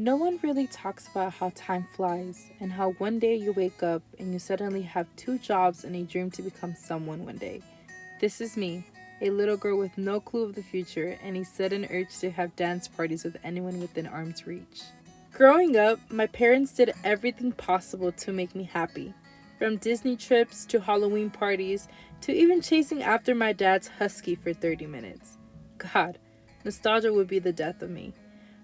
No one really talks about how time flies and how one day you wake up and you suddenly have two jobs and a dream to become someone one day. This is me, a little girl with no clue of the future and a sudden urge to have dance parties with anyone within arm's reach. Growing up, my parents did everything possible to make me happy. From Disney trips to Halloween parties to even chasing after my dad's husky for 30 minutes. God, nostalgia would be the death of me.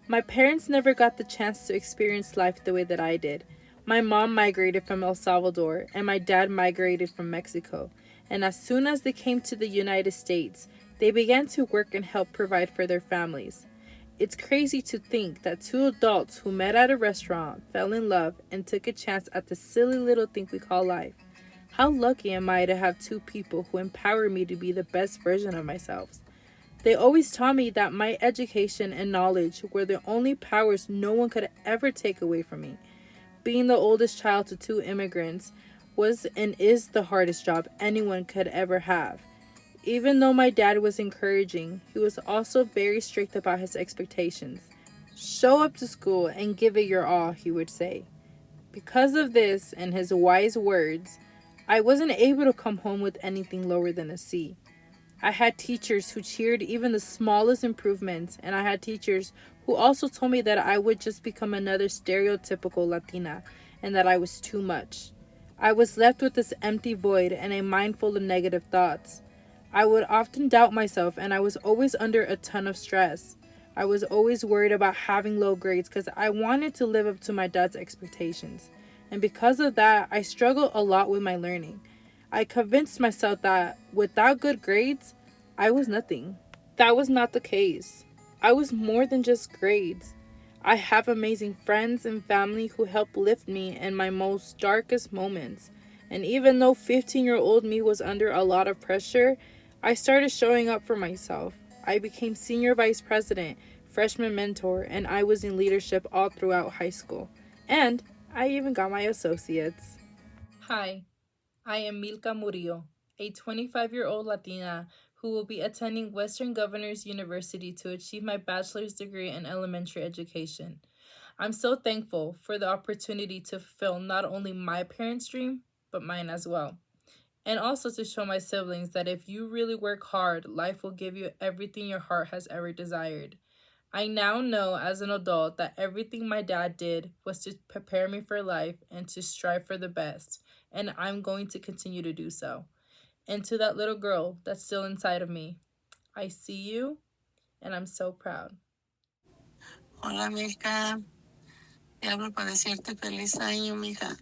My parents never got the chance to experience life the way that I did. My mom migrated from El Salvador and my dad migrated from Mexico. And as soon as they came to the United States, they began to work and help provide for their families. It's crazy to think that two adults who met at a restaurant fell in love and took a chance at the silly little thing we call life. How lucky am I to have two people who empower me to be the best version of myself? They always taught me that my education and knowledge were the only powers no one could ever take away from me. Being the oldest child to two immigrants was and is the hardest job anyone could ever have. Even though my dad was encouraging, he was also very strict about his expectations. Show up to school and give it your all, he would say. Because of this and his wise words, I wasn't able to come home with anything lower than a C. I had teachers who cheered even the smallest improvements, and I had teachers who also told me that I would just become another stereotypical Latina and that I was too much. I was left with this empty void and a mind full of negative thoughts. I would often doubt myself, and I was always under a ton of stress. I was always worried about having low grades because I wanted to live up to my dad's expectations. And because of that, I struggled a lot with my learning. I convinced myself that without good grades, I was nothing. That was not the case. I was more than just grades. I have amazing friends and family who help lift me in my most darkest moments. And even though 15-year-old me was under a lot of pressure, I started showing up for myself. I became senior vice president, freshman mentor, and I was in leadership all throughout high school. And I even got my associates. Hi, I am Milka Murillo, a 25-year-old Latina who will be attending Western Governors University to achieve my bachelor's degree in elementary education. I'm so thankful for the opportunity to fulfill not only my parents' dream, but mine as well. And also to show my siblings that if you really work hard, life will give you everything your heart has ever desired. I now know as an adult that everything my dad did was to prepare me for life and to strive for the best, and I'm going to continue to do so. And to that little girl that's still inside of me, I see you and I'm so proud. Hola, Milka. Te hablo para decirte feliz año, mija.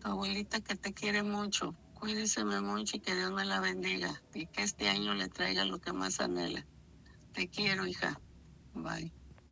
Tu abuelita que te quiere mucho. Cuídeseme mucho y que Dios me la bendiga. Y que este año le traiga lo que más anhela. Te quiero, hija. Bye.